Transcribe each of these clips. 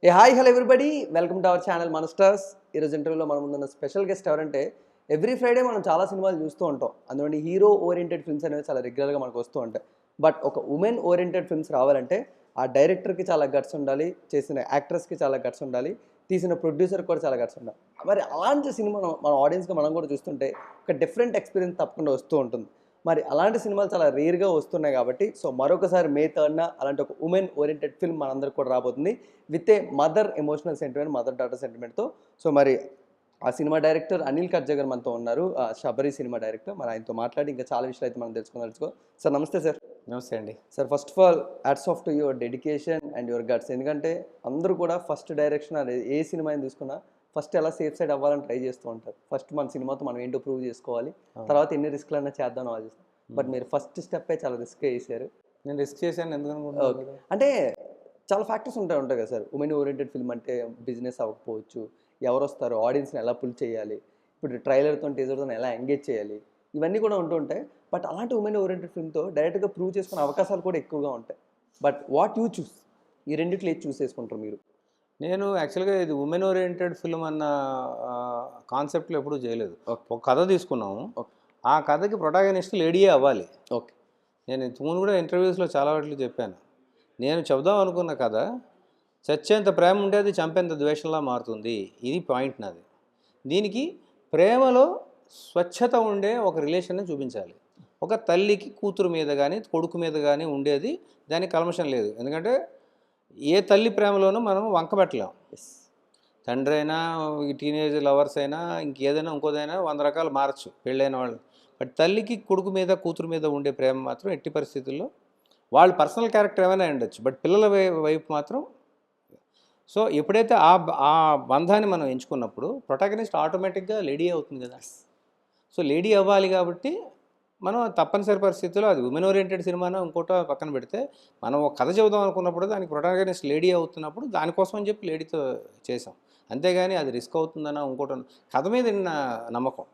A hi hello everybody, welcome to our channel మన stars. ఈరోజు ఇంటర్వ్యూలో మనం ముందున్న స్పెషల్ గెస్ట్ ఎవరంటే, ఎవ్రీ ఫ్రైడే మనం చాలా సినిమాలు చూస్తూ ఉంటాం. అందులోని హీరో ఓరియంటెడ్ ఫిల్మ్స్ అనేవి చాలా రెగ్యులర్గా మనకు వస్తూ ఉంటాయి. బట్ ఒక ఉమెన్ ఓరియంటెడ్ ఫిల్మ్స్ రావాలంటే ఆ డైరెక్టర్కి చాలా గట్స్ ఉండాలి, చేసిన యాక్ట్రెస్కి చాలా గట్స్ ఉండాలి, తీసిన ప్రొడ్యూసర్కి కూడా చాలా గట్స్ ఉండాలి. మరి అలాంటి సినిమా మన ఆడియన్స్గా మనం కూడా చూస్తుంటే ఒక డిఫరెంట్ ఎక్స్పీరియన్స్ తప్పకుండా వస్తూ ఉంటుంది. మరి అలాంటి సినిమాలు చాలా రేర్గా వస్తున్నాయి కాబట్టి మరొకసారి మే 3న అలాంటి ఒక ఉమెన్ ఓరియంటెడ్ ఫిల్మ్ మనందరికి కూడా రాబోతుంది with a mother emotional sentiment, mother daughter సెంటిమెంట్తో. మరి ఆ సినిమా డైరెక్టర్ అనిల్ కట్జా గారు మనతో ఉన్నారు, శబరి సినిమా డైరెక్టర్. మరి ఆయనతో మాట్లాడి ఇంకా చాలా విషయాలు అయితే మనం తెలుసుకో. సార్ నమస్తే సార్. నమస్తే అండి. Sir first of all hats off to your dedication and your guts. ఎందుకంటే అందరూ కూడా ఫస్ట్ డైరెక్షన్ అనేది ఏ సినిమా అయినా తీసుకున్నా ఫస్ట్ ఎలా సేఫ్ సైడ్ అవ్వాలని ట్రై చేస్తూ ఉంటారు. ఫస్ట్ మన సినిమాతో మనం ఏంటో ప్రూవ్ చేసుకోవాలి, తర్వాత ఎన్ని రిస్క్లైనా చేద్దాం ఆలోచిస్తాం. బట్ మీరు ఫస్ట్ స్టెప్పే చాలా రిస్క్ చేశారు. నేను రిస్క్ చేశాను ఎందుకు అనుకుంటున్నాను? అంటే చాలా ఫ్యాక్టర్స్ ఉంటాయి కదా సార్. ఉమెన్ ఓరియంటెడ్ ఫిల్మ్ అంటే బిజినెస్ అవ్వకపోవచ్చు, ఎవరు వస్తారు, ఆడియన్స్ని ఎలా పుల్ చేయాలి, ఇప్పుడు ట్రైలర్తో టీజర్తో ఎలా ఎంగేజ్ చేయాలి, ఇవన్నీ కూడా ఉంటూ ఉంటాయి. బట్ అలాంటి ఉమెన్ ఓరియంటెడ్ ఫిల్మ్తో డైరెక్ట్గా ప్రూవ్ చేసుకునే అవకాశాలు కూడా ఎక్కువగా ఉంటాయి. బట్ వాట్ యూ చూస్, ఈ రెండిట్లో ఏది చూస్ చేసుకుంటారు మీరు? నేను యాక్చువల్గా ఇది ఉమెన్ ఓరియంటెడ్ ఫిల్మ్ అన్న కాన్సెప్ట్లో ఎప్పుడూ చేయలేదు. ఒక కథ తీసుకున్నాము, ఆ కథకి ప్రొటాగనిస్ట్ లేడీయే అవ్వాలి. ఓకే. నేను ఇంతకుముందు కూడా ఇంటర్వ్యూస్లో చాలా వాటిలో చెప్పాను. నేను చెబుదాం అనుకున్న కథ చచ్చేంత ప్రేమ ఉంటే అది చంపేంత ద్వేషంలా మారుతుంది. ఇది పాయింట్ నాది. దీనికి ప్రేమలో స్వచ్ఛత ఉండే ఒక రిలేషన్ని చూపించాలి. ఒక తల్లికి కూతురు మీద కానీ కొడుకు మీద కానీ ఉండేది, దానికి కల్మషం లేదు. ఎందుకంటే ఏ తల్లి ప్రేమలోనూ మనం వంకబెట్టలేం. తండ్రి అయినా, ఈ టీనేజ్ లవర్స్ అయినా, ఇంకేదైనా ఇంకోదైనా 100 రకాలు మారచ్చు పెళ్ళైన వాళ్ళు. బట్ తల్లికి కొడుకు మీద కూతురు మీద ఉండే ప్రేమ మాత్రం ఎట్టి పరిస్థితుల్లో, వాళ్ళు పర్సనల్ క్యారెక్టర్ ఏమైనా ఉండొచ్చు, బట్ పిల్లల వైపు మాత్రం. సో ఎప్పుడైతే ఆ బంధాన్ని మనం ఎంచుకున్నప్పుడు ప్రొటాగనిస్ట్ ఆటోమేటిక్గా లేడీ అవుతుంది కదా. సో లేడీ అవ్వాలి కాబట్టి మనం తప్పనిసరి పరిస్థితుల్లో, అది ఉమెన్ ఓరియంటెడ్ సినిమానో ఇంకోటో పక్కన పెడితే, మనం ఒక కథ చెబుదాం అనుకున్నప్పుడు దానికి ప్రొటాగనిస్ట్ లేడీ అవుతున్నప్పుడు దానికోసం అని చెప్పి లేడీతో చేసాం. అంతేగాని అది రిస్క్ అవుతుందన్నా ఇంకోటో, కథ మీద ఉన్న నమ్మకం.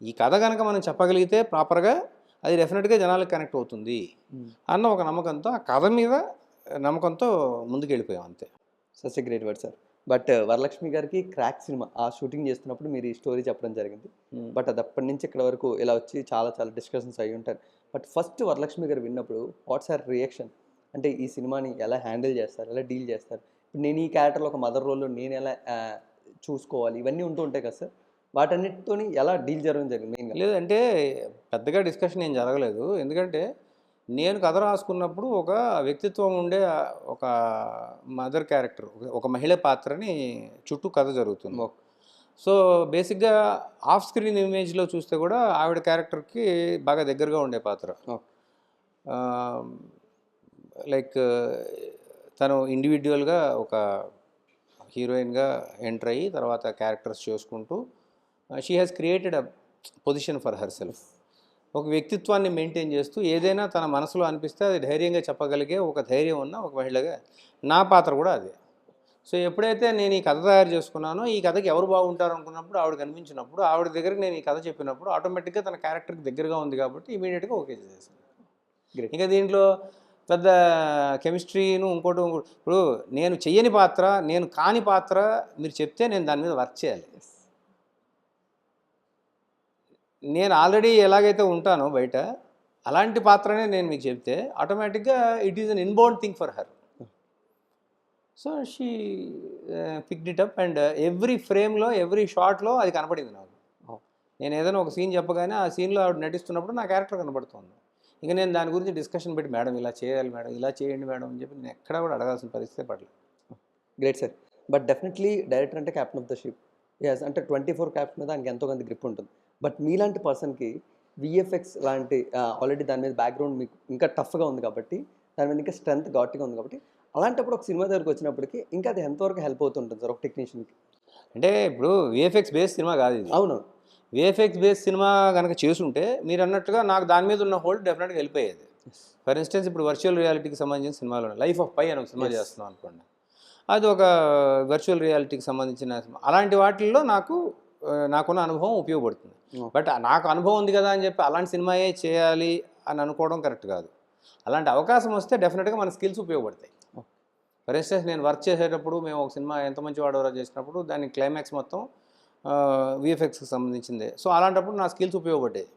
ఈ కథ కనుక మనం చెప్పగలిగితే ప్రాపర్గా అది డెఫినెట్గా జనాలకు కనెక్ట్ అవుతుంది అన్న ఒక నమ్మకంతో, ఆ కథ మీద నమ్మకంతో ముందుకు వెళ్ళిపోయాం అంతే. Such a great word sir. But Varalakshmi గారికి క్రాక్ సినిమా ఆ షూటింగ్ చేస్తున్నప్పుడు మీరు ఈ స్టోరీ చెప్పడం జరిగింది. బట్ అది అప్పటి నుంచి ఇక్కడ వరకు ఇలా వచ్చి చాలా చాలా డిస్కషన్స్ అయ్యి ఉంటారు. బట్ ఫస్ట్ వరలక్ష్మి గారు విన్నప్పుడు వాట్స్ ఆర్ రియాక్షన్? అంటే ఈ సినిమాని ఎలా హ్యాండిల్ చేస్తారు, ఎలా డీల్ చేస్తారు? ఇప్పుడు నేను ఈ క్యారెక్టర్లో ఒక మదర్ రోల్లో నేను ఎలా చూసుకోవాలి, ఇవన్నీ ఉంటూ ఉంటాయి కదా సార్. వాటన్నిటితో ఎలా డీల్ జరగడం జరిగింది మెయిన్గా? లేదంటే పెద్దగా డిస్కషన్ ఏం జరగలేదు. ఎందుకంటే నేను కథ రాసుకున్నప్పుడు ఒక వ్యక్తిత్వం ఉండే ఒక మదర్ క్యారెక్టర్, ఒక మహిళ పాత్రని చుట్టూ కథ జరుగుతుంది. సో బేసిక్గా ఆఫ్ స్క్రీన్ ఇమేజ్లో చూస్తే కూడా ఆవిడ క్యారెక్టర్కి బాగా దగ్గరగా ఉండే పాత్ర. లైక్ తను ఇండివిజువల్గా ఒక హీరోయిన్గా ఎంటర్ అయ్యి తర్వాత క్యారెక్టర్స్ చేసుకుంటూ she has created a position for her self. ఒక వ్యక్తిత్వాన్ని మెయింటైన్ చేస్తూ ఏదైనా తన మనసులో అనిపిస్తే అది ధైర్యంగా చెప్పగలిగే ఒక ధైర్యం ఉన్న ఒక మహిళగా నా పాత్ర కూడా అదే. సో ఎప్పుడైతే నేను ఈ కథ తయారు చేసుకున్నానో, ఈ కథకి ఎవరు బాగుంటారు అనుకున్నప్పుడు, ఆవిడ కనిపించినప్పుడు, ఆవిడ దగ్గరికి నేను ఈ కథ చెప్పినప్పుడు ఆటోమేటిక్గా తన క్యారెక్టర్కి దగ్గరగా ఉంది కాబట్టి ఇమీడియట్గా ఓకే చేసేసాను. ఇంకా దీంట్లో పెద్ద కెమిస్ట్రీను ఇంకోటి ఇప్పుడు నేను చెయ్యని పాత్ర, నేను కాని పాత్ర మీరు చెప్తే నేను దాని మీద వర్క్ చేయాలి. నేను ఆల్రెడీ ఎలాగైతే ఉంటానో బయట, అలాంటి పాత్రనే నేను మీకు చెప్తే ఆటోమేటిక్గా it is an inborn thing for her. So she picked it up and every ఫ్రేమ్లో, ఎవ్రీ షాట్లో అది కనపడింది నాకు. నేను ఏదైనా ఒక సీన్ చెప్పగానే ఆ సీన్లో ఆవిడ నటిస్తున్నప్పుడు నా క్యారెక్టర్ కనపడుతుంది. ఇంకా నేను దాని గురించి డిస్కషన్ పెట్టి, మేడం ఇలా చేయాలి మేడం, ఇలా చేయండి మేడం అని చెప్పి నేను ఎక్కడా కూడా అడగాల్సిన పరిస్థితి పడలేదు. Great sir. But definitely director అంటే captain of the ship. Yes, అంటే 24 క్యాప్స్ మీద ఆయనకి ఎంతో కొంత గ్రిప్ ఉంటుంది. బట్ మీలాంటి పర్సన్కి విఎఫ్ఎక్స్ లాంటి ఆల్రెడీ దాని మీద బ్యాక్గ్రౌండ్ మీకు ఇంకా టఫ్గా ఉంది కాబట్టి, దాని మీద ఇంకా స్ట్రెంత్ ఘాట్గా ఉంది కాబట్టి, అలాంటప్పుడు ఒక సినిమా దగ్గరకు వచ్చినప్పటికీ ఇంకా అది ఎంతవరకు హెల్ప్ అవుతుంటుంది సార్ ఒక టెక్నీషియన్కి? అంటే ఇప్పుడు విఎఫ్ఎక్స్ బేస్ సినిమా కాదు ఇది. అవును. విఎఫ్ఎక్స్ బేస్ సినిమా కనుక చేసుంటే మీరు అన్నట్టుగా నాకు దాని మీద ఉన్న హోల్డ్ డెఫినెట్గా వెళ్ళిపోయేది. ఫర్ ఇన్స్టెన్స్ ఇప్పుడు వర్చువల్ రియాలిటీకి సంబంధించిన సినిమాలో లైఫ్ ఆఫ్ పై అని ఒక సినిమా చేస్తున్నాం అనుకోండి, అది ఒక వర్చువల్ రియాలిటీకి సంబంధించిన సినిమా. అలాంటి వాటిల్లో నాకున్న అనుభవం ఉపయోగపడుతుంది. బట్ నాకు అనుభవం ఉంది కదా అని చెప్పి అలాంటి సినిమాయే చేయాలి అని అనుకోవడం కరెక్ట్ కాదు. అలాంటి అవకాశం వస్తే డెఫినెట్గా మన స్కిల్స్ ఉపయోగపడతాయి. ఫర్ ఇన్స్టెన్స్ నేను వర్క్ చేసేటప్పుడు మేము ఒక సినిమా ఎంత మంచి వాడవరా చేసినప్పుడు దాని క్లైమాక్స్ మొత్తం విఎఫ్ఎక్స్కి సంబంధించిందే. సో అలాంటప్పుడు నా స్కిల్స్ ఉపయోగపడ్డాయి.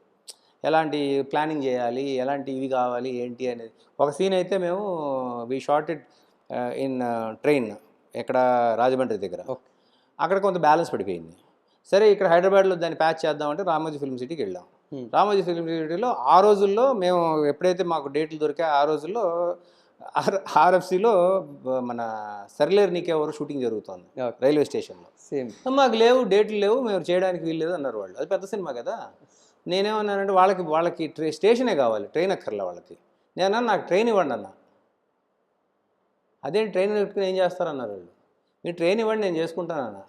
ఎలాంటి ప్లానింగ్ చేయాలి, ఎలాంటి ఇవి కావాలి ఏంటి అనేది. ఒక సీన్ అయితే మేము we shot it in train ఎక్కడ రాజమండ్రి దగ్గర. ఓకే. అక్కడ కొంత బ్యాలెన్స్ పడిపోయింది. సరే ఇక్కడ హైదరాబాద్లో దాన్ని ప్యాచ్ చేద్దామంటే రామోజీ ఫిల్మ్ సిటీకి వెళ్ళాం. రామోజీ ఫిల్మ్ సిటీలో ఆ రోజుల్లో మేము ఎప్పుడైతే మాకు డేట్లు దొరికాయో ఆ రోజుల్లో ఆర్ఎఫ్సిలో మన సర్లేరు నీకెవరు షూటింగ్ జరుగుతుంది ఓకే. రైల్వే స్టేషన్లో. సేమ్. మాకు లేవు, డేట్లు లేవు, మేము చేయడానికి వీల్లేదు అన్నారు వాళ్ళు. అది పెద్ద సినిమా కదా. నేనేమన్నానంటే వాళ్ళకి స్టేషనే కావాలి, ట్రైన్ అక్కర్లే వాళ్ళకి. నేను నాకు ట్రైన్ ఇవ్వండి అన్న. అదేంటి ట్రైన్ పెట్టుకుని ఏం చేస్తారన్నారు వాళ్ళు. మీరు ట్రైన్ ఇవ్వండి నేను చేసుకుంటానన్న.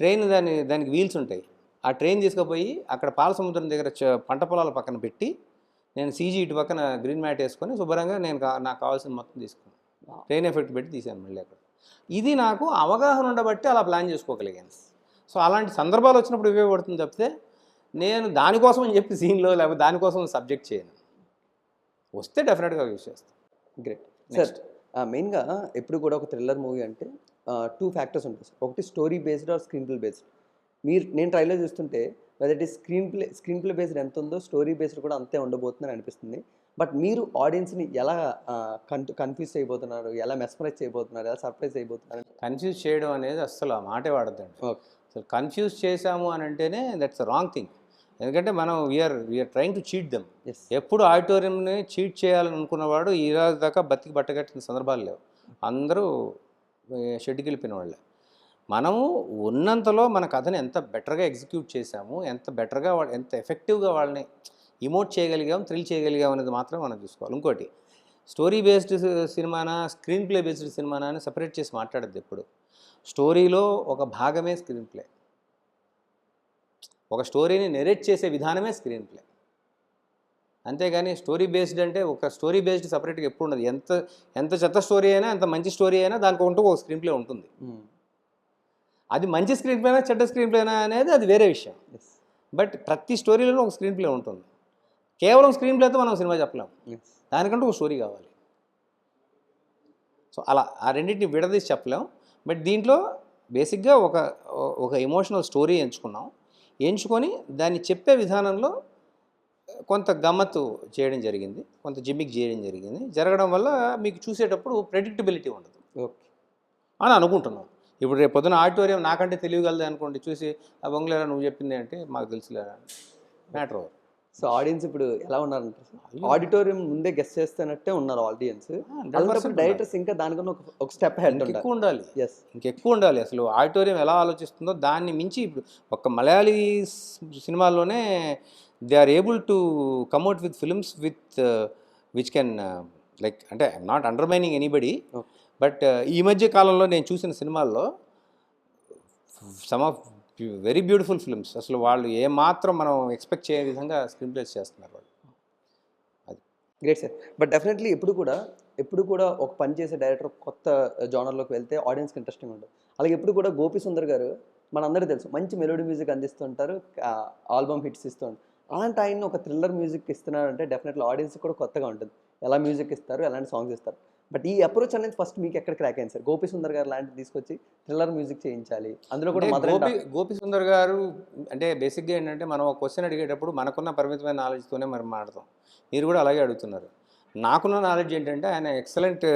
ట్రైన్ దానికి వీల్స్ ఉంటాయి. ఆ ట్రైన్ తీసుకుపోయి అక్కడ పాలసముద్రం దగ్గర పంట పొలాల పక్కన పెట్టి నేను సీజీ ఇటు పక్కన గ్రీన్ మ్యాట్ వేసుకొని శుభ్రంగా నాకు కావాల్సిన మొత్తం తీసుకున్నాను. ట్రైన్ ఎఫెక్ట్ పెట్టి తీసాను మళ్ళీ అక్కడ. ఇది నాకు అవగాహన ఉండబట్టి అలా ప్లాన్ చేసుకోగలిగాను. సో అలాంటి సందర్భాలు వచ్చినప్పుడు ఉపయోగపడుతుంది తప్పితే నేను దానికోసం అని చెప్పి సీన్లో లేకపోతే దానికోసం సబ్జెక్ట్ చేయను. వస్తే డెఫినెట్గా యూజ్ చేస్తాను. Great sir. మెయిన్గా ఎప్పుడు కూడా ఒక థ్రిల్లర్ మూవీ అంటే 2 ఫ్యాక్టర్స్ ఉంటాయి సార్. ఒకటి story based or screen play based. నేను ట్రైలర్ చూస్తుంటే whether it is screen play based ఎంత ఉందో స్టోరీ బేస్డ్ కూడా అంతే ఉండబోతుందని అనిపిస్తుంది. బట్ మీరు ఆడియన్స్ని ఎలా కన్ఫ్యూజ్ చేయబోతున్నారు, ఎలా మెస్మరైజ్ చేయబోతున్నారు, ఎలా సర్ప్రైజ్ చేయబోతున్నారు? కన్ఫ్యూజ్ చేయడం అనేది అస్సలు ఆ మాటే వాడద్దండి. ఓకే. అసలు కన్ఫ్యూజ్ చేశాము అని అంటేనే దట్స్ రాంగ్ థింగ్. ఎందుకంటే మనం we are trying to cheat them. Yes. ఎప్పుడు ఆడిటోరియంని చీట్ చేయాలని అనుకున్నవాడు ఈ రోజు దాకా బతికి బట్టగట్టిన సందర్భాలు లేవు. అందరూ షెడ్కి వెళ్ళిపోయిన వాళ్ళే. మనము ఉన్నంతలో మన కథని ఎంత బెటర్గా ఎగ్జిక్యూట్ చేసాము, ఎంత బెటర్గా ఎంత ఎఫెక్టివ్గా వాళ్ళని ఇమోట్ చేయగలిగాం, థ్రిల్ చేయగలిగాం అనేది మాత్రం మనం చూసుకోవాలి. ఇంకోటి, స్టోరీ బేస్డ్ సినిమానా స్క్రీన్ ప్లే బేస్డ్ సినిమానా అని సపరేట్ చేసి మాట్లాడద్దు ఎప్పుడు. స్టోరీలో ఒక భాగమే స్క్రీన్ ప్లే. ఒక స్టోరీని నెరేట్ చేసే విధానమే స్క్రీన్ ప్లే. అంతేగాని స్టోరీ బేస్డ్ అంటే ఒక స్టోరీ బేస్డ్ సపరేట్గా ఎప్పుడు ఉండదు. ఎంత చెత్త స్టోరీ అయినా, ఎంత మంచి స్టోరీ అయినా దానికి ఒక స్క్రీన్ ప్లే ఉంటుంది. అది మంచి స్క్రీన్ ప్లేనా చెడ్డ స్క్రీన్ ప్లేనా అనేది అది వేరే విషయం. బట్ ప్రతి స్టోరీలోనూ ఒక స్క్రీన్ ప్లే ఉంటుంది. కేవలం స్క్రీన్ ప్లేతో మనం సినిమా చెప్పలేం. దానికంటే ఒక స్టోరీ కావాలి. సో అలా ఆ రెండింటిని విడదీసి చెప్పలేం. బట్ దీంట్లో బేసిక్గా ఒక ఎమోషనల్ స్టోరీ ఎంచుకొని దాన్ని చెప్పే విధానంలో కొంత గమ్మత్తు చేయడం జరిగింది, కొంత జిమ్మిక్ చేయడం జరిగింది. జరగడం వల్ల మీకు చూసేటప్పుడు ప్రెడిక్టబిలిటీ ఉండదు ఓకే అని అనుకుంటున్నాం. ఇప్పుడు రేపు పొద్దున ఆడిటోరియం నాకంటే తెలియగలదు అనుకోండి, చూసి ఆ బొంగులేరా నువ్వు చెప్పింది అంటే మాకు తెలుసులేరా మ్యాటర్ ఓవర్. సో ఆడియన్స్ ఇప్పుడు ఎలా ఉన్నారంటారు సార్? ఆడిటోరియం ముందే గెస్ట్ చేస్తున్నట్టే ఉన్నారు ఆడియన్స్. డైరెక్టర్స్ ఇంకా దానికన్నా ఒక స్టెప్ హెడ్ ఎక్కువ ఉండాలి. ఎస్. ఇంకెక్కువ ఉండాలి. అసలు ఆడిటోరియం ఎలా ఆలోచిస్తుందో దాన్ని మించి ఇప్పుడు ఒక మలయాళీ సినిమాల్లోనే they are able to come out with films which can like, అంటే I'm not undermining anybody, but ఈ మధ్య కాలంలో నేను చూసిన సినిమాల్లో some of very beautiful films. అసలు వాళ్ళు ఏమాత్రం మనం ఎక్స్పెక్ట్ చేయని విధంగా స్క్రీన్ ప్లేస్ చేస్తున్నారు వాళ్ళు. అది గ్రేట్ సార్. బట్ డెఫినెట్లీ ఎప్పుడు కూడా ఒక పని చేసే డైరెక్టర్ కొత్త జానర్లోకి వెళ్తే ఆడియన్స్కి ఇంట్రెస్టింగ్ ఉంటుంది. అలాగే ఎప్పుడు కూడా గోపి సుందర్ గారు మనందరికీ తెలుసు మంచి మెలోడీ మ్యూజిక్ అందిస్తుంటారు, ఆల్బమ్ హిట్స్ ఇస్తూ ఉంటారు. అలాంటి ఆయన ఒక థ్రిల్లర్ మ్యూజిక్ ఇస్తున్నారంటే డెఫినెట్లీ ఆడియన్స్ కూడా కొత్తగా ఉంటుంది. ఎలా మ్యూజిక్ ఇస్తారు, ఎలాంటి సాంగ్స్ ఇస్తారు. బట్ ఈ అప్రోచ్ అనేది ఫస్ట్ మీకు ఎక్కడ క్రాక్ అయింది సార్? గోపి సుందర్ గారు లాంటిది తీసుకొచ్చి థ్రిల్లర్ మ్యూజిక్ చేయించాలి, అందులో కూడా గోపి సుందర్ గారు అంటే బేసిక్గా ఏంటంటే మనం ఒక క్వశ్చన్ అడిగేటప్పుడు మనకున్న పరిమితమైన నాలెడ్జ్తోనే మనం మాట్లాడతాం. మీరు కూడా అలాగే అడుగుతున్నారు. నాకున్న నాలెడ్జ్ ఏంటంటే ఆయన excellent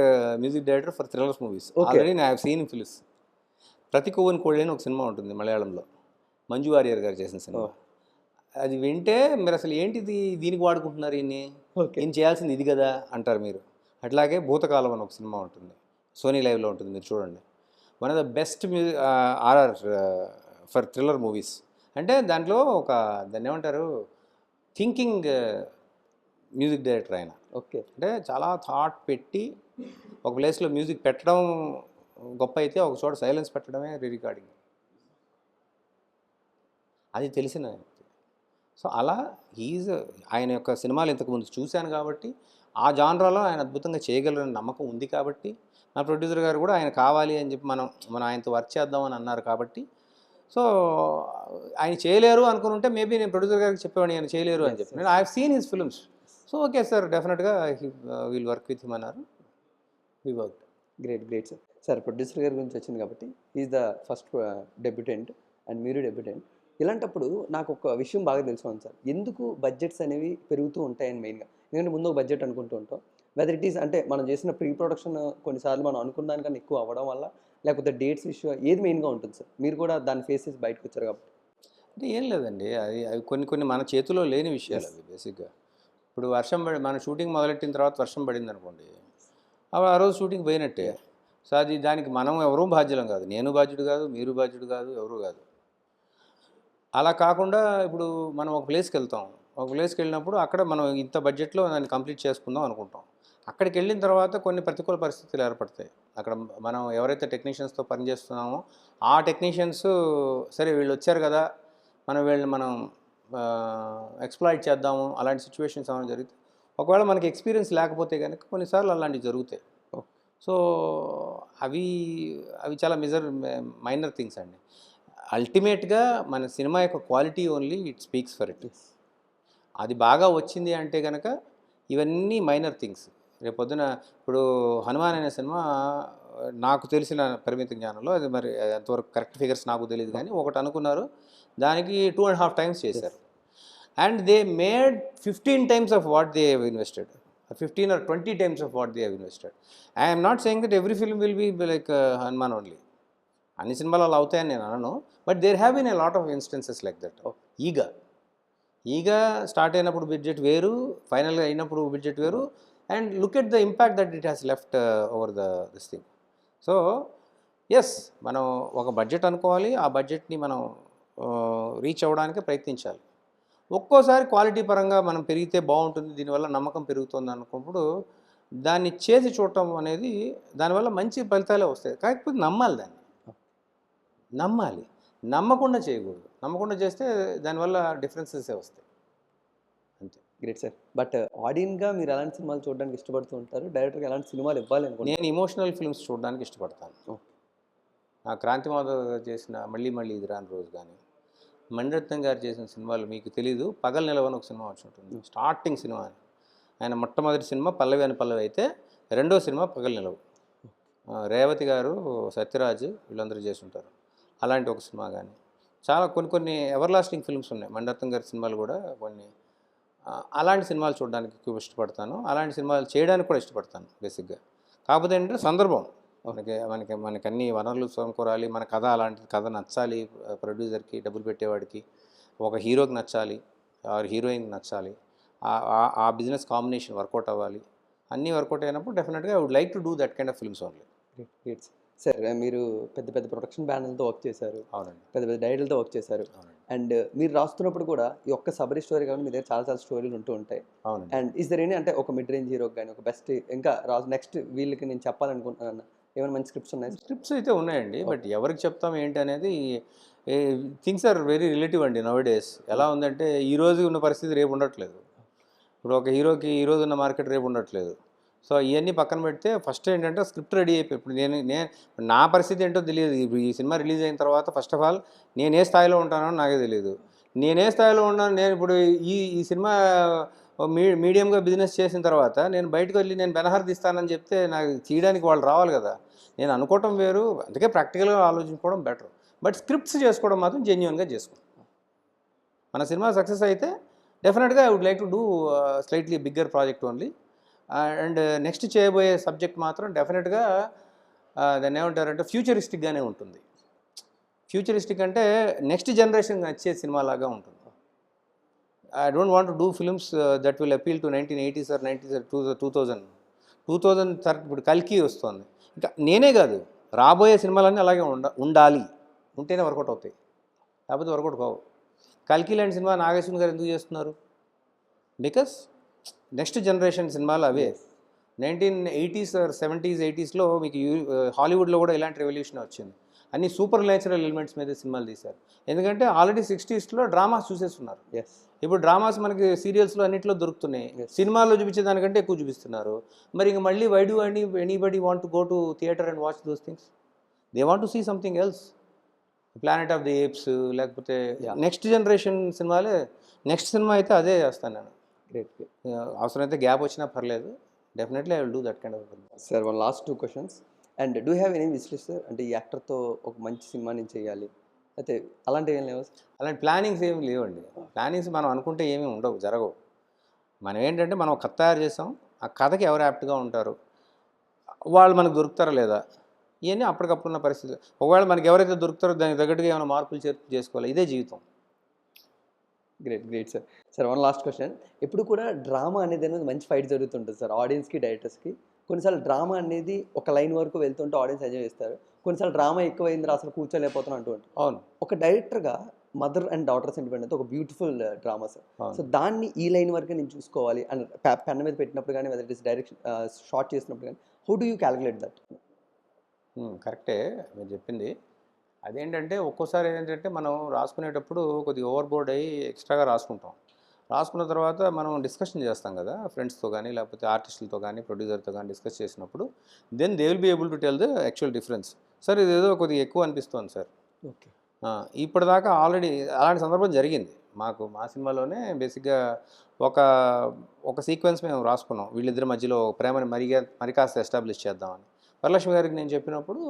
music director for thrillers movies. Already I have scene films. ప్రతి కొవ్వని కోడి అని ఒక సినిమా ఉంటుంది మలయాళంలో, మంజు వారియర్ గారు చేసిన సినిమా. అది వింటే మీరు అసలు ఏంటిది దీనికి వాడుకుంటున్నారు ఈయన చేయాల్సింది ఇది కదా అంటారు మీరు. అట్లాగే భూతకాలం అని ఒక సినిమా ఉంటుంది, సోనీ లైవ్లో ఉంటుంది, మీరు చూడండి. One of the best RR for thriller movies. అంటే దాంట్లో దాన్ని ఏమంటారు, థింకింగ్ మ్యూజిక్ డైరెక్టర్ ఆయన. ఓకే. అంటే చాలా థాట్ పెట్టి ఒక ప్లేస్లో మ్యూజిక్ పెట్టడం గొప్ప అయితే, ఒక చోట సైలెన్స్ పెట్టడమే రికార్డింగ్. అది తెలిసిన. సో అలా ఆయన యొక్క సినిమాలు ఇంతకుముందు చూశాను కాబట్టి ఆ జానరాలో ఆయన అద్భుతంగా చేయగలరని నమ్మకం ఉంది కాబట్టి, నా ప్రొడ్యూసర్ గారు కూడా ఆయన కావాలి అని చెప్పి మనం ఆయనతో వర్క్ చేద్దామని అన్నారు కాబట్టి, సో ఆయన చేయలేరు అనుకుని ఉంటే మేబీ నేను ప్రొడ్యూసర్ గారికి చెప్పేవాడిని ఆయన చేయలేరు అని చెప్పి. నేను I have seen his films. So okay sir, డెఫినెట్గా విల్ వర్క్ విత్ హిమ్ అన్నారు. We work. Great sir. Sir producer గారి గురించి వచ్చింది కాబట్టి is the first debutant and మీరు డెబ్యూటెంట్. ఇలాంటప్పుడు నాకు ఒక విషయం బాగా తెలుసుకోండి సార్, ఎందుకు బడ్జెట్స్ అనేవి పెరుగుతూ ఉంటాయని మెయిన్గా. ఎందుకంటే ముందు ఒక బడ్జెట్ అనుకుంటూ ఉంటాం, వెదర్ ఇట్ ఈస్ అంటే మనం చేసిన ప్రీ ప్రొడక్షన్ కొన్నిసార్లు మనం అనుకున్న దానికన్నా ఎక్కువ అవ్వడం వల్ల, లేకపోతే డేట్స్ ఇష్యూ, ఏది మెయిన్గా ఉంటుంది సార్? మీరు కూడా దాన్ని ఫేస్ చేసి బయటకు వచ్చారు కాబట్టి. అంటే ఏం లేదండి, అవి అవి కొన్ని కొన్ని మన చేతిలో లేని విషయాలు అవి బేసిక్గా. ఇప్పుడు వర్షం పడి మన షూటింగ్ మొదలెట్టిన తర్వాత వర్షం పడింది అనుకోండి, ఆ రోజు షూటింగ్ పోయినట్టే. సో అది దానికి మనం ఎవరూ బాధ్యులం కాదు, నేను బాధ్యుడు కాదు, మీరు బాధ్యుడు కాదు, ఎవరు కాదు. అలా కాకుండా ఇప్పుడు మనం ఒక ప్లేస్కి వెళ్తాం, ఒక ప్లేస్కి వెళ్ళినప్పుడు అక్కడ మనం ఇంత బడ్జెట్లో దాన్ని కంప్లీట్ చేసుకుందాం అనుకుంటాం. అక్కడికి వెళ్ళిన తర్వాత కొన్ని ప్రతికూల పరిస్థితులు ఏర్పడతాయి. అక్కడ మనం ఎవరైతే టెక్నీషియన్స్తో పనిచేస్తున్నామో ఆ టెక్నీషియన్స్, సరే వీళ్ళు వచ్చారు కదా, వీళ్ళని మనం ఎక్స్‌ప్లాయిట్ చేద్దాము, అలాంటి సిచ్యువేషన్స్ ఏమైనా జరిగితే, ఒకవేళ మనకి ఎక్స్పీరియన్స్ లేకపోతే కనుక కొన్నిసార్లు అలాంటివి జరుగుతాయి. సో అవి అవి చాలా మైనర్ థింగ్స్ అండి. అల్టిమేట్గా మన సినిమా యొక్క quality only it speaks for it. అది బాగా వచ్చింది అంటే కనుక ఇవన్నీ మైనర్ థింగ్స్. రేపొద్దున ఇప్పుడు 'హనుమాన్' అనే సినిమా నాకు తెలిసిన పరిమిత జ్ఞానంలో, అది మరి ఎంతవరకు కరెక్ట్ ఫిగర్స్ నాకు తెలియదు కానీ ఒకటి అనుకున్నారు, దానికి 2.5 టైమ్స్ చేశారు. And they made 15 times of what they have invested, 15 or 20 times of what they have invested. I am not saying that every film will be like 'Hanuman' only. అన్ని సినిమాలు అలా అవుతాయని నేను అనను, but there have been a lot of instances like that. Eega start అయినప్పుడు budget వేరు, ఫైనల్గా అయినప్పుడు బడ్జెట్ వేరు. And look at the impact that it has left over this thing. So yes, మనం ఒక బడ్జెట్ అనుకోవాలి, ఆ బడ్జెట్ని మనం రీచ్ అవ్వడానికి ప్రయత్నించాలి. ఒక్కోసారి క్వాలిటీ పరంగా మనం పెరిగితే బాగుంటుంది, దీనివల్ల నమ్మకం పెరుగుతుంది అనుకున్నప్పుడు దాన్ని చేసి చూడటం అనేది, దానివల్ల మంచి ఫలితాలే వస్తాయి. కాకపోతే నమ్మాలి, నమ్మాలి, నమ్మకుండా చేయకూడదు. నమ్మకుండా చేస్తే దానివల్ల డిఫరెన్సెసే వస్తాయి, అంతే. Great sir. బట్ ఆడియన్గా మీరు ఎలాంటి సినిమాలు చూడడానికి ఇష్టపడుతూ ఉంటారు? డైరెక్టర్గా ఎలాంటి సినిమాలు ఇవ్వాలి అనుకుంటున్నారు? నేను ఇమోషనల్ ఫిల్మ్స్ చూడడానికి ఇష్టపడతాను. నా క్రాంతి మాధవ్ గారు చేసిన మళ్ళీ మళ్ళీ ఇది రాని రోజు కానీ, మణిరత్నం గారు చేసిన సినిమాలు మీకు తెలీదు, పగలు నిలవని ఒక సినిమా వచ్చి ఉంటుంది, స్టార్టింగ్ సినిమా. ఆయన మొట్టమొదటి సినిమా పల్లవి అని పల్లవి అయితే, రెండో సినిమా పగలు నిలవు. రేవతి గారు, సత్యరాజ్ వీళ్ళందరూ చేసి ఉంటారు. అలాంటి ఒక సినిమా కానీ, చాలా కొన్ని ఎవర్ లాస్టింగ్ ఫిల్మ్స్ ఉన్నాయి మణిరత్నం గారి సినిమాలు కూడా కొన్ని. అలాంటి సినిమాలు చూడడానికి ఎక్కువ ఇష్టపడతాను, అలాంటి సినిమాలు చేయడానికి కూడా ఇష్టపడతాను బేసిక్గా. కాకపోతే ఏంటంటే సందర్భం, మనకి అన్ని వనరులు సమకూరాలి, మన కథ అలాంటి కథ నచ్చాలి, ప్రొడ్యూసర్కి, డబ్బులు పెట్టేవాడికి, ఒక హీరోకి నచ్చాలి, ఆర్ హీరోయిన్కి నచ్చాలి, ఆ బిజినెస్ కాంబినేషన్ వర్కౌట్ అవ్వాలి. అన్నీ వర్కౌట్ అయినప్పుడు డెఫినెట్గా I would like to do that kind of films only. Great sir. మీరు పెద్ద పెద్ద ప్రొడక్షన్ బ్యానర్లతో వర్క్ చేశారు. అవునండి. పెద్ద పెద్ద డైరెక్టర్లతో వర్క్ చేశారు. అవునండి. అండ్ మీరు రాస్తున్నప్పుడు కూడా ఈ ఒక్క సబరీ స్టోరీ కాబట్టి మీ దగ్గర చాలా చాలా స్టోరీలు ఉంటూ ఉంటాయి. అవునండి. అండ్ ఈస్ దర్ ఎనీ అంటే ఒక మిడ్ రేంజ్ హీరోకి కానీ, ఒక బెస్ట్ ఇంకా నెక్స్ట్ వీళ్ళకి నేను చెప్పాలనుకుంటున్నాను ఏమైనా మంచి స్క్రిప్ట్స్ ఉన్నాయి? స్క్రిప్ట్స్ అయితే ఉన్నాయండి, బట్ ఎవరికి చెప్తాం ఏంటి అనేది, థింగ్స్ ఆర్ వెరీ రిలేటివ్ అండి నౌ డేస్. ఎలా ఉందంటే ఈ రోజు ఉన్న పరిస్థితి రేపు ఉండట్లేదు. ఇప్పుడు ఒక హీరోకి ఈ రోజు ఉన్న మార్కెట్ రేపు ఉండట్లేదు. సో ఇవన్నీ పక్కన పెడితే ఫస్ట్ ఏంటంటే స్క్రిప్ట్ రెడీ అయిపోయి, ఇప్పుడు నేను నా పరిస్థితి ఏంటో తెలియదు. ఇప్పుడు ఈ సినిమా రిలీజ్ అయిన తర్వాత ఫస్ట్ ఆఫ్ ఆల్ నేను ఏ స్థాయిలో ఉంటానో నాకే తెలియదు. నేనే స్థాయిలో ఉన్నాను, నేను ఇప్పుడు ఈ సినిమా మీడియంగా బిజినెస్ చేసిన తర్వాత నేను బయటకు వెళ్ళి నేను బెనహర్ తీస్తానని చెప్తే నాకు తీయడానికి వాళ్ళు రావాలి కదా. నేను అనుకోవటం వేరు, అందుకే ప్రాక్టికల్గా ఆలోచించుకోవడం బెటర్. బట్ స్క్రిప్ట్స్ చేసుకోవడం మాత్రం జెన్యున్గా చేసుకుంటాం. మన సినిమా సక్సెస్ అయితే డెఫినెట్గా I would like to do slightly bigger project only. And next చేయబోయే సబ్జెక్ట్ మాత్రం డెఫినెట్గా దాన్ని ఏమంటారంటే ఫ్యూచరిస్టిక్గానే ఉంటుంది. ఫ్యూచరిస్టిక్ అంటే నెక్స్ట్ జనరేషన్ నచ్చే సినిమా లాగా ఉంటుంది. I don't want to do films that will appeal to 1980s or 90s or 2000. ఇప్పుడు కల్కి వస్తుంది. ఇంకా నేనే కాదు, రాబోయే సినిమాలన్నీ అలాగే ఉండాలి, ఉంటేనే వర్కౌట్ అవుతాయి, లేకపోతే వర్కౌట్ కావు. కల్కి లాంటి సినిమా నాగేశ్వరన్ గారు ఎందుకు చేస్తున్నారు? బికాస్ నెక్స్ట్ జనరేషన్ సినిమాలు అవే. 1980s or 70s 80sలో మీకు హాలీవుడ్లో కూడా ఇలాంటి రెవల్యూషన్ వచ్చింది. అన్ని సూపర్ న్యాచురల్ ఎలిమెంట్స్ మీద సినిమాలు తీశారు. ఎందుకంటే ఆల్రెడీ 60sలో డ్రామాస్ చూసేస్తున్నారు. ఇప్పుడు డ్రామాస్ మనకి సీరియల్స్లో అన్నింటిలో దొరుకుతున్నాయి, సినిమాల్లో చూపించే దానికంటే ఎక్కువ చూపిస్తున్నారు. మరి ఇంక మళ్ళీ why do anybody want to go to theatre and watch those things? They want to see something else. Planet of the apes లేకపోతే నెక్స్ట్ జనరేషన్ సినిమాలే. నెక్స్ట్ సినిమా అయితే అదే చేస్తాను నేను. అవసరమైతే గ్యాప్ వచ్చినా పర్లేదు, definitely I will do that kind of film. Sir, one last 2 questions. And do have any wish list sir? అంటే ఈ యాక్టర్తో ఒక మంచి సినిమా నేను చేయాలి అయితే అలాంటివి ఏం లేవు సార్? అలాంటి ప్లానింగ్స్ ఏమి లేవండి. ప్లానింగ్స్ మనం అనుకుంటే ఏమీ ఉండవు, జరగవు. మనం ఏంటంటే మనం ఒక కథ తయారు చేసాం, ఆ కథకి ఎవరు యాప్ట్గా ఉంటారు, వాళ్ళు మనకు దొరుకుతారా లేదా, ఇవన్నీ అప్పటికప్పుడున్న పరిస్థితి. ఒకవేళ మనకి ఎవరైతే దొరుకుతారో దానికి తగ్గట్టుగా ఏమైనా మార్పులు చేర్పు చేసుకోవాలి. ఇదే జీవితం. Great great sir. Sir one last question. ఎప్పుడు కూడా డ్రామా అనేది మంచి ఫైట్ జరుగుతుంటుంది సార్ ఆడియన్స్కి డైరెక్టర్స్కి. కొన్నిసార్లు డ్రామా అనేది ఒక లైన్ వరకు వెళ్తుంటే ఆడియన్స్ ఎంజాయ్ చేస్తారు. కొన్నిసార్లు డ్రామా ఎక్కువైందిరా అసలు కూర్చోలేకపోతున్నాం అంటూ ఉంటారు. అవును, ఒక డైరెక్టర్గా మదర్ అండ్ డాటర్ సెంటిమెంట్ అయితే ఒక బ్యూటిఫుల్ డ్రామా సార్. అవును. సో దాన్ని ఈ లైన్ వరకు నేను చూసుకోవాలి అని పెన్ మీద పెట్టినప్పుడు కానీ whether it is direction short చేసినప్పుడు కానీ how do you calculate that? కరెక్టే మీరు చెప్పింది. అదేంటంటే ఒక్కోసారి ఏంటంటే మనం రాసుకునేటప్పుడు కొద్దిగా ఓవర్ బోర్డ్ అయ్యి ఎక్స్ట్రాగా రాసుకుంటాం. రాసుకున్న తర్వాత మనం డిస్కషన్ చేస్తాం కదా ఫ్రెండ్స్తో కానీ, లేకపోతే ఆర్టిస్టులతో కానీ, ప్రొడ్యూసర్తో కానీ డిస్కస్ చేసినప్పుడు then they will be able to tell the actual difference. Sir ఇదేదో కొద్దిగా ఎక్కువ అనిపిస్తుంది సార్. ఓకే. ఇప్పటిదాకా ఆల్రెడీ అలాంటి సందర్భం జరిగింది మాకు. మా సినిమాలోనే బేసిక్గా ఒక ఒక సీక్వెన్స్ మేము రాసుకున్నాం, వీళ్ళిద్దరి మధ్యలో ప్రేమని మరి కాస్త ఎస్టాబ్లిష్ చేద్దామని. వరలక్ష్మి గారికి నేను చెప్పినప్పుడు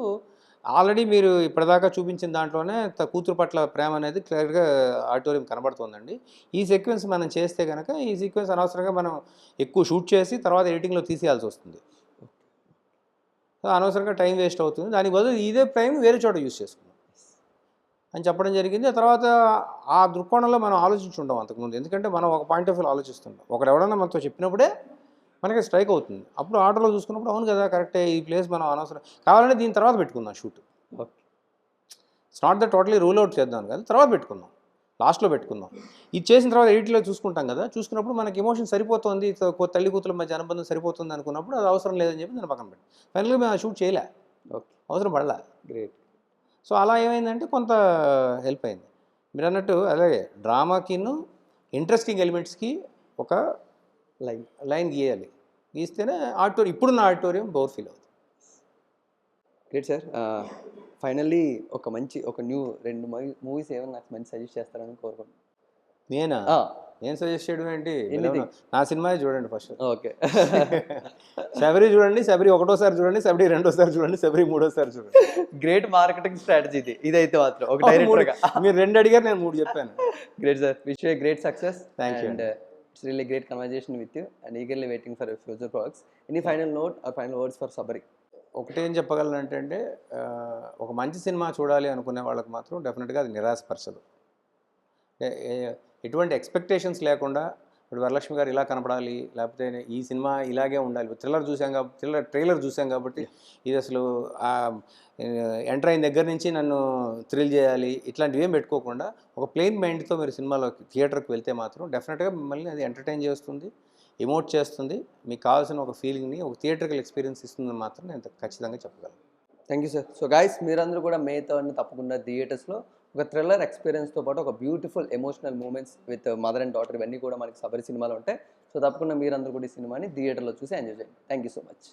ఆల్రెడీ మీరు ఇప్పటిదాకా చూపించిన దాంట్లోనే కూతురు పట్ల ప్రేమ అనేది క్లియర్గా ఆడిటోరియం కనబడుతుందండి. ఈ సీక్వెన్స్ మనం చేస్తే కనుక ఈ సీక్వెన్స్ అనవసరంగా మనం ఎక్కువ షూట్ చేసి తర్వాత ఎడిటింగ్లో తీసేయాల్సి వస్తుంది. అనవసరంగా టైం వేస్ట్ అవుతుంది. దానికి బదులు ఇదే టైం వేరే చోట యూజ్ చేసుకున్నాం అని చెప్పడం జరిగింది. ఆ తర్వాత ఆ దృక్కోణంలో మనం ఆలోచించుంటాం అంతకుముందు. ఎందుకంటే మనం ఒక పాయింట్ ఆఫ్ వ్యూ ఆలోచిస్తుంటాం. ఒకడు ఎవడన్నా మనతో చెప్పినప్పుడే మనకి స్ట్రైక్ అవుతుంది. అప్పుడు ఆర్డర్లో చూసుకున్నప్పుడు అవును కదా కరెక్టే, ఈ ప్లేస్ మనం అనవసరం కావాలంటే దీని తర్వాత పెట్టుకుందాం shoot. Okay. It's not the totally rule out చేద్దాం కదా, తర్వాత పెట్టుకుందాం, లాస్ట్లో పెట్టుకుందాం. ఇది చేసిన తర్వాత ఎడిట్లో చూసుకుంటాం కదా, చూసుకున్నప్పుడు మనకి ఎమోషన్ సరిపోతుంది, తల్లి కూతుల మధ్య అనుబంధం సరిపోతుంది అనుకున్నప్పుడు అది అవసరం లేదని చెప్పి నేను పక్కన పెట్టి ఫైనల్గా మేము ఆ షూట్ చేయలే, ఓకే. అవసరం పడలే. గ్రేట్. సో అలా ఏమైందంటే కొంత హెల్ప్ అయింది. మీరు అన్నట్టు అలాగే డ్రామాకిను ఇంట్రెస్టింగ్ ఎలిమెంట్స్కి ఒక లైన్ గీయాలి. గీస్తేనే ఆడిటోరియం, ఇప్పుడున్న ఆడిటోరియం బోర్ ఫీల్ అవుతుంది. Great sir. ఫైనల్లీ ఒక న్యూ 2 మూవీస్ ఏమైనా నాకు మంచి సజెస్ట్ చేస్తారని కోరుకుంటున్నాను. నేనా? ఆ, నేను సజెస్ట్ చేయడం ఏంటి, Anything. నా సినిమా చూడండి ఫస్ట్. ఓకే. శబరి చూడండి, శబరి ఒకటోసారి చూడండి, శబరి రెండోసారి చూడండి, శబరి మూడోసారి చూడండి. గ్రేట్ మార్కెటింగ్ స్ట్రాటజీ ఇదైతే మాత్రం ఒక డైరెక్టర్గా. మీరు 2 అడిగారు, నేను 3 చెప్పాను. Great sir. Wish you great success. Thank you. And it's really great conversation with you and eagerly waiting for future projects. Any final note or final words for Sabari? ఒకటేం చెప్పగలను అంటే ఒక మంచి సినిమా చూడాలి అనుకునే వాళ్ళకి మాత్రం డెఫినెట్గా అది నిరాశపరచదు. ఎటువంటి ఎక్స్పెక్టేషన్స్ లేకుండా ఇప్పుడు వరలక్ష్మి గారు ఇలా కనపడాలి, లేకపోతే ఈ సినిమా ఇలాగే ఉండాలి, ట్రైలర్ చూసాం కాబట్టి ఇది అసలు ఎంటర్ అయిన దగ్గర నుంచి నన్ను థ్రిల్ చేయాలి, ఇట్లాంటివి ఏం పెట్టుకోకుండా ఒక ప్లెయిన్ మైండ్తో మీరు సినిమాలోకి థియేటర్కి వెళ్తే మాత్రం డెఫినెట్గా మిమ్మల్ని అది ఎంటర్టైన్ చేస్తుంది, ఎమోట్ చేస్తుంది, మీకు కావాల్సిన ఒక ఫీలింగ్ని, ఒక థియేటర్కల్ ఎక్స్పీరియన్స్ ఇస్తుందని మాత్రం నేను ఖచ్చితంగా చెప్పగలను. Thank you sir. So guys, మీరందరూ కూడా మే 3 తప్పకుండా థియేటర్స్లో ఒక థ్రిల్లర్ ఎక్స్పీరియన్స్తో పాటు ఒక beautiful emotional moments with mother and daughter ఇవన్నీ కూడా మనకి సబరి సినిమాలో ఉంటాయి. సో తప్పకుండా మీరందరూ కూడా ఈ సినిమాని థియేటర్లో చూసి ఎంజాయ్ చేయండి. Thank you so much.